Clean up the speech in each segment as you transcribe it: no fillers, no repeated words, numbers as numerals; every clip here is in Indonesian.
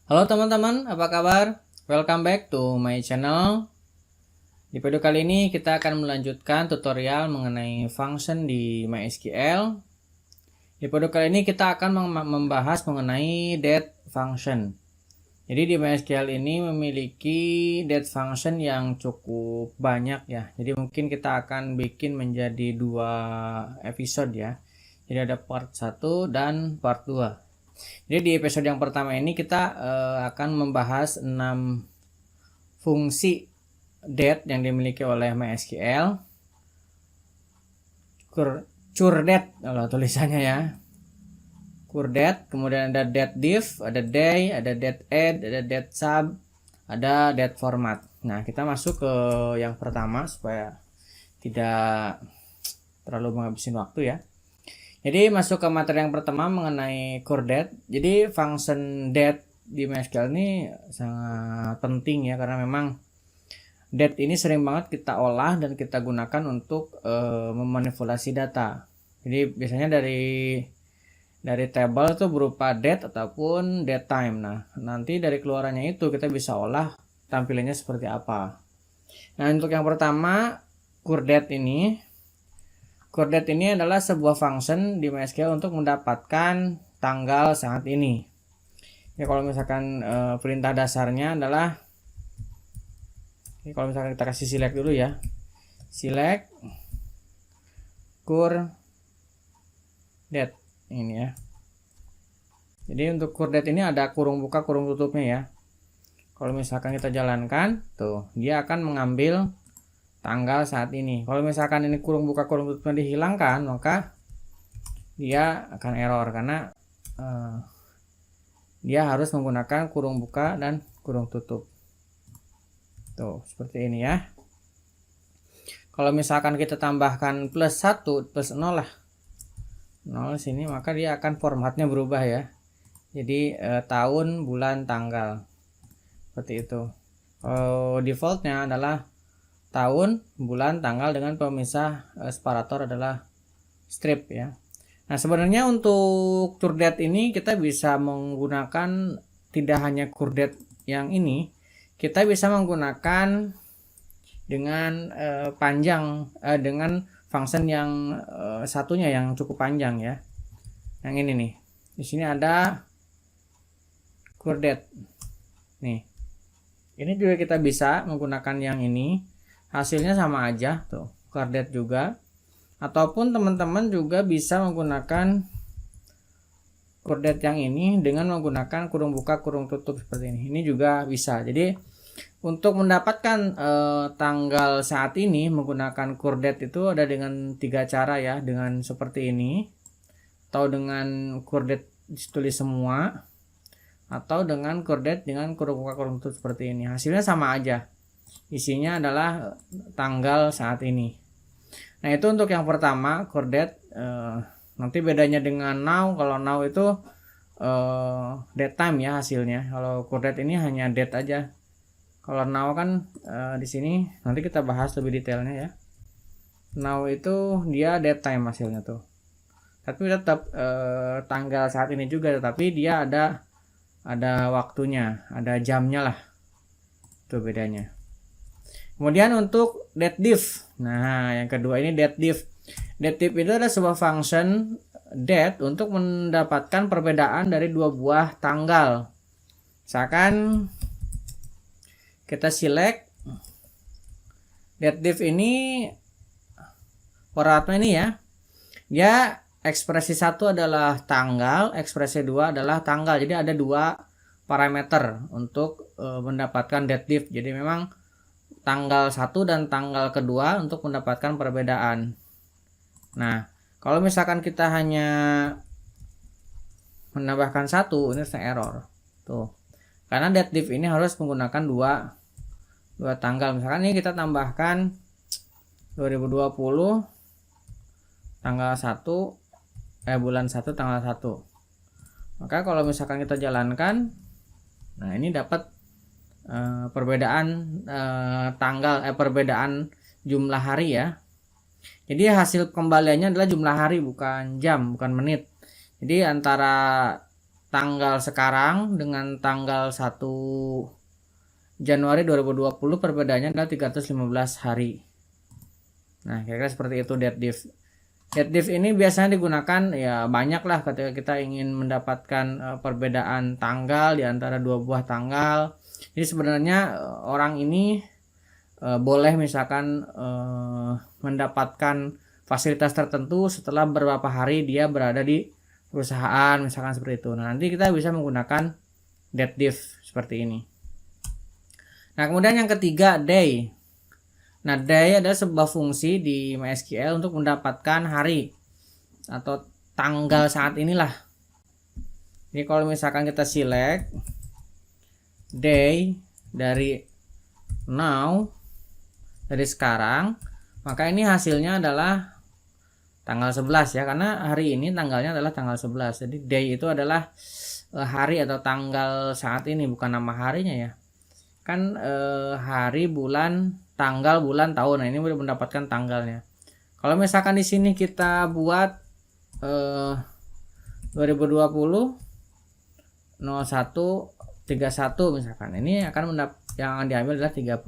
Halo teman-teman, apa kabar? Welcome back to my channel. Di video kali ini kita akan melanjutkan tutorial mengenai function di MySQL. Di video kali ini kita akan membahas mengenai date function. Jadi di MySQL ini memiliki date function yang cukup banyak ya. Jadi mungkin kita akan bikin menjadi 2 episode ya. Jadi ada part 1 dan part 2. Jadi di episode yang pertama ini kita akan membahas 6 fungsi date yang dimiliki oleh MySQL. Curdate kalau tulisannya ya. Curdate, kemudian ada date div, ada day, ada date add, ada date sub, ada date format. Nah, kita masuk ke yang pertama supaya tidak terlalu menghabiskan waktu ya. Jadi masuk ke materi yang pertama mengenai curdate. Jadi function date di MySQL ini sangat penting ya, karena memang date ini sering banget kita olah dan kita gunakan untuk memanipulasi data. Jadi biasanya dari table itu berupa date ataupun date time. Nah, nanti dari keluarannya itu kita bisa olah tampilannya seperti apa. Nah, untuk yang pertama curdate ini. Curdate ini adalah sebuah function di MySQL untuk mendapatkan tanggal saat ini. Ya, kalau misalkan perintah dasarnya adalah, ini kalau misalkan kita kasih select dulu ya, select curdate ini ya. Jadi untuk curdate ini ada kurung buka kurung tutupnya ya. Kalau misalkan kita jalankan, tuh dia akan mengambil tanggal saat ini. Kalau misalkan ini kurung buka kurung tutupnya dihilangkan, maka dia akan error karena dia harus menggunakan kurung buka dan kurung tutup. Tuh, seperti ini ya. Kalau misalkan kita tambahkan plus 1 plus 0 lah, 0 sini, maka dia akan formatnya berubah ya. Jadi tahun, bulan, tanggal, seperti itu. Defaultnya adalah tahun, bulan, tanggal dengan pemisah separator adalah strip ya. Nah, sebenarnya untuk curdate ini kita bisa menggunakan tidak hanya curdate yang ini, kita bisa menggunakan dengan panjang dengan function yang satunya yang cukup panjang ya. Yang ini nih. Di sini ada curdate. Nih. Ini juga kita bisa menggunakan yang ini. Hasilnya sama aja tuh, curdate juga. Ataupun teman-teman juga bisa menggunakan curdate yang ini dengan menggunakan kurung buka kurung tutup seperti ini. Ini juga bisa. Jadi untuk mendapatkan tanggal saat ini menggunakan curdate itu ada dengan 3 cara ya, dengan seperti ini, atau dengan curdate ditulis semua, atau dengan curdate dengan kurung buka kurung tutup seperti ini. Hasilnya sama aja. Isinya adalah tanggal saat ini. Nah, itu untuk yang pertama curdate. Nanti bedanya dengan now, kalau now itu date time ya hasilnya. Kalau curdate ini hanya date aja. Kalau now kan di sini nanti kita bahas lebih detailnya ya. Now itu dia date time hasilnya tuh. Tapi tetap tanggal saat ini juga, tetapi dia ada waktunya, ada jamnya lah. Itu bedanya. Kemudian untuk date div. Nah, yang kedua ini date div. Date div itu adalah sebuah function date untuk mendapatkan perbedaan dari 2 buah tanggal. Misalkan kita select date div ini, formatnya ini ya. Dia ekspresi 1 adalah tanggal, ekspresi 2 adalah tanggal. Jadi ada 2 parameter untuk mendapatkan date div. Jadi memang tanggal 1 dan tanggal kedua untuk mendapatkan perbedaan. Nah, kalau misalkan kita hanya menambahkan 1, ini error. Tuh. Karena date div ini harus menggunakan dua tanggal. Misalkan ini kita tambahkan 2020 tanggal 1 bulan 1 tanggal 1. Maka kalau misalkan kita jalankan, nah ini dapat perbedaan perbedaan jumlah hari ya. Jadi hasil kembaliannya adalah jumlah hari, bukan jam, bukan menit. Jadi antara tanggal sekarang dengan tanggal 1 Januari 2020 perbedaannya adalah 315 hari. Nah, kira-kira seperti itu dead diff. Dead diff ini biasanya digunakan ya banyak lah ketika kita ingin mendapatkan perbedaan tanggal di antara dua buah tanggal. Jadi sebenarnya orang ini boleh misalkan mendapatkan fasilitas tertentu setelah beberapa hari dia berada di perusahaan, misalkan seperti itu. Nah, nanti kita bisa menggunakan dead diff seperti ini. Nah, kemudian yang ketiga, day. Nah, day adalah sebuah fungsi di MySQL untuk mendapatkan hari atau tanggal saat inilah. Jadi kalau misalkan kita select day dari now, dari sekarang, maka ini hasilnya adalah tanggal 11 ya, karena hari ini tanggalnya adalah tanggal 11. Jadi day itu adalah hari atau tanggal saat ini, bukan nama harinya ya. Kan hari, bulan, tanggal, bulan, tahun. Nah, ini udah mendapatkan tanggalnya. Kalau misalkan di sini kita buat 2020 0131 misalkan. Ini akan yang diambil adalah 31.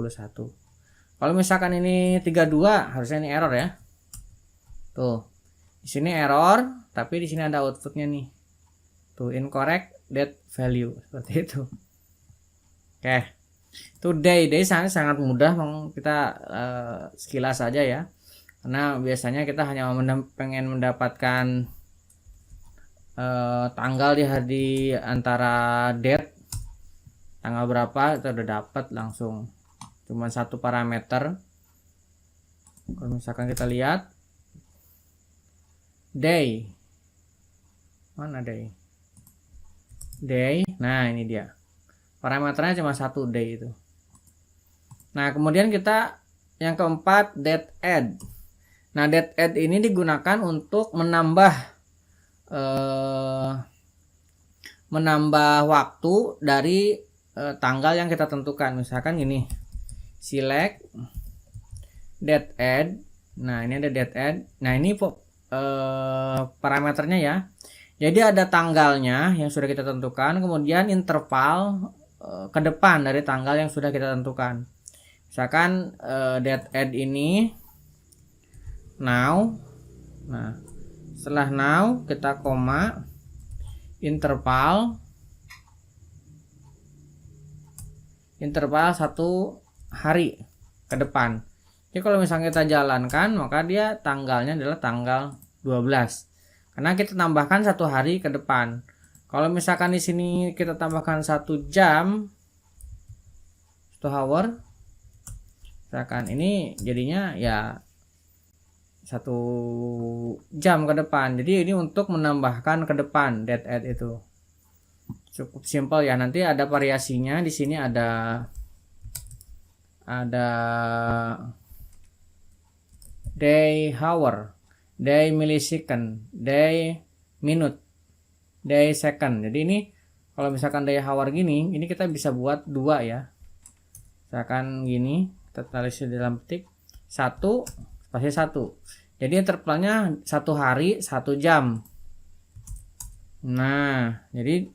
Kalau misalkan ini 32, harusnya ini error ya. Tuh. Di sini error, tapi di sini ada outputnya nih. Tuh, incorrect date value, seperti itu. Oke. Itu day sangat mudah kita sekilas saja ya, karena biasanya kita hanya pengen mendapatkan tanggal di antara date tanggal berapa, itu udah dapat langsung, cuma satu parameter. Kalau misalkan kita lihat day, mana day, nah ini dia. Parameternya cuma satu day itu. Nah, kemudian kita yang keempat, date add. Nah, date add ini digunakan untuk menambah waktu dari tanggal yang kita tentukan. Misalkan gini, select date add. Nah, ini ada date add. Nah, ini parameternya ya. Jadi ada tanggalnya yang sudah kita tentukan, kemudian interval ke depan dari tanggal yang sudah kita tentukan. Misalkan date add ini now. Nah, setelah now kita koma, interval 1 hari ke depan. Jadi kalau misalnya kita jalankan, maka dia tanggalnya adalah tanggal 12. Karena kita tambahkan 1 hari ke depan. Kalau misalkan di sini kita tambahkan 1 jam, 1 hour, misalkan ini jadinya ya 1 jam ke depan. Jadi ini untuk menambahkan ke depan date add itu. Cukup simpel ya. Nanti ada variasinya. Di sini ada day hour, day millisecond, day minute, day second. Jadi ini kalau misalkan day hour gini, ini kita bisa buat 2 ya. Misalkan gini, kita tulis di dalam petik 1 spasi 1. Jadi intervalnya 1 hari 1 jam. Nah, jadi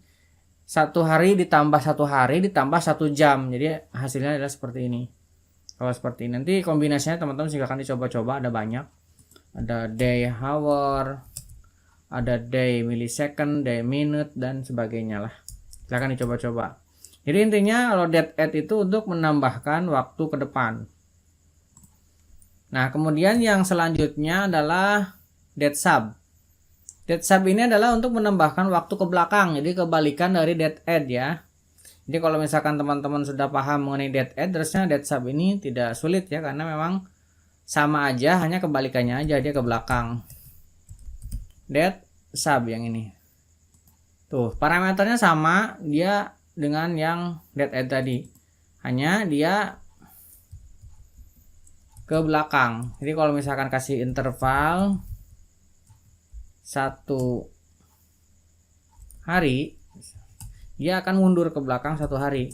1 hari ditambah 1 hari ditambah 1 jam. Jadi hasilnya adalah seperti ini. Kalau seperti ini, nanti kombinasinya teman-teman silakan dicoba-coba, ada banyak. Ada day hour, ada day millisecond, day minute, dan sebagainya lah. Silakan dicoba-coba. Jadi intinya kalau date add itu untuk menambahkan waktu ke depan. Nah, kemudian yang selanjutnya adalah date sub. Date sub ini adalah untuk menambahkan waktu ke belakang, jadi kebalikan dari date add ya. Jadi kalau misalkan teman-teman sudah paham mengenai date add, terusnya date sub ini tidak sulit ya, karena memang sama aja, hanya kebalikannya aja, dia ke belakang. Date sub yang ini. Tuh, parameternya sama dia dengan yang date add tadi. Hanya dia ke belakang. Jadi kalau misalkan kasih interval 1 hari, dia akan mundur ke belakang 1 hari.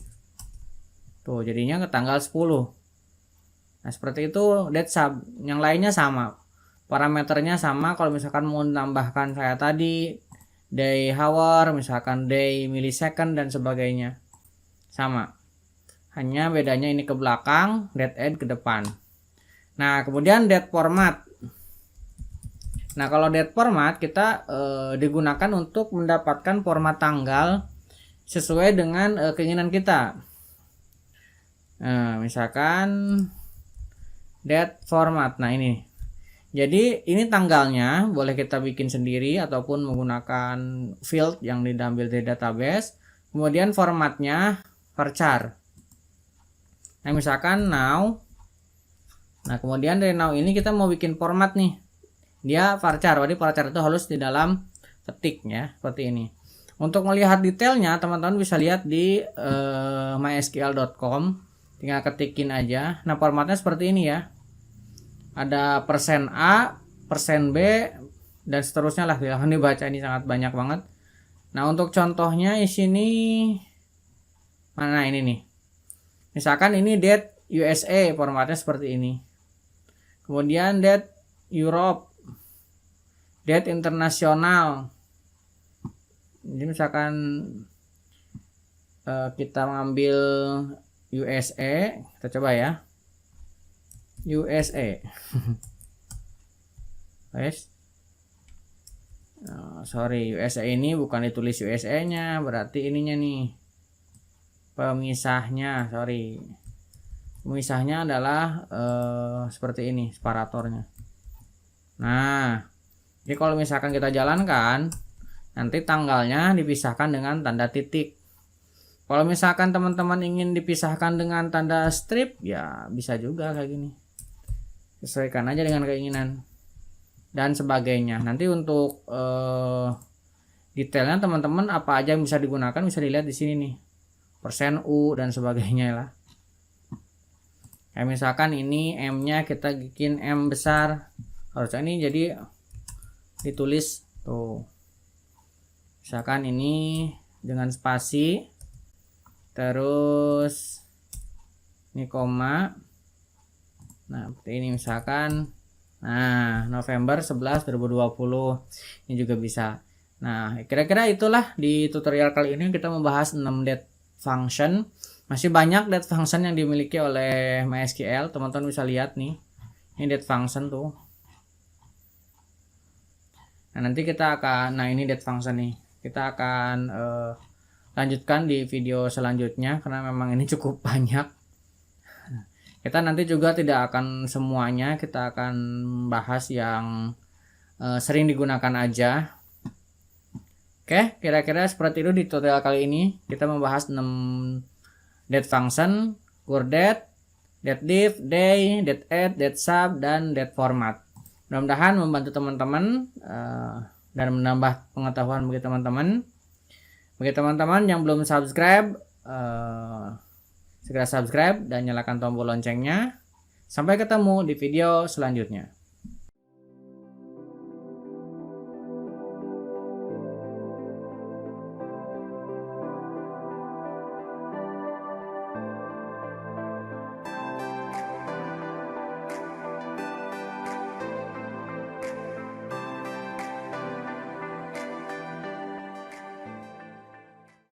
Tuh, jadinya ke tanggal 10. Nah, seperti itu date sub. Yang lainnya sama. Parameternya sama. Kalau misalkan mau menambahkan kayak tadi day hour, misalkan day millisecond dan sebagainya. Sama. Hanya bedanya ini ke belakang, date add ke depan. Nah, kemudian date format. Nah, kalau date format kita digunakan untuk mendapatkan format tanggal sesuai dengan keinginan kita. Nah, misalkan date format. Nah, ini. Jadi, ini tanggalnya boleh kita bikin sendiri ataupun menggunakan field yang diambil dari database. Kemudian formatnya varchar. Nah, misalkan now. Nah, kemudian dari now ini kita mau bikin format nih. Dia varchar. Jadi varchar itu harus di dalam ketik ya, seperti ini. Untuk melihat detailnya, teman-teman bisa lihat di mysql.com. Tinggal ketikin aja. Nah, formatnya seperti ini ya. Ada %A, %B, dan seterusnya lah. Silahkan dibaca, ini sangat banyak banget. Nah, untuk contohnya di sini mana ini nih. Misalkan ini date USA, formatnya seperti ini. Kemudian date Europe, date internasional. Jadi misalkan kita mengambil USA, kita coba ya. USA. Guys. Sorry, USA ini bukan ditulis USA-nya, berarti ininya nih. Pemisahnya, sorry. Pemisahnya adalah seperti ini, separatornya. Nah, jadi kalau misalkan kita jalankan, nanti tanggalnya dipisahkan dengan tanda titik. Kalau misalkan teman-teman ingin dipisahkan dengan tanda strip, ya bisa juga kayak gini. Sesuaikan aja dengan keinginan dan sebagainya. Nanti untuk detailnya teman-teman apa aja yang bisa digunakan bisa dilihat di sini nih, %U dan sebagainya lah. Kayak misalkan ini M-nya kita bikin M besar, harusnya ini jadi ditulis tuh. Misalkan ini dengan spasi, terus ini koma. Nah, seperti ini misalkan. Nah, November 11 2020. Ini juga bisa. Nah, kira-kira itulah di tutorial kali ini kita membahas 6 date function. Masih banyak date function yang dimiliki oleh MySQL. Teman-teman bisa lihat nih. Ini date function tuh. Nah, nanti kita akan, nah ini date function nih. Kita akan lanjutkan di video selanjutnya karena memang ini cukup banyak. Kita nanti juga tidak akan semuanya, kita akan bahas yang sering digunakan aja. Oke, kira-kira seperti itu di tutorial kali ini. Kita membahas 6 date function, curDate, dateDiff, day, dateAdd, datesub, dan dateFormat. Mudah-mudahan membantu teman-teman dan menambah pengetahuan bagi teman-teman. Bagi teman-teman yang belum subscribe, segera subscribe dan nyalakan tombol loncengnya. Sampai ketemu di video selanjutnya.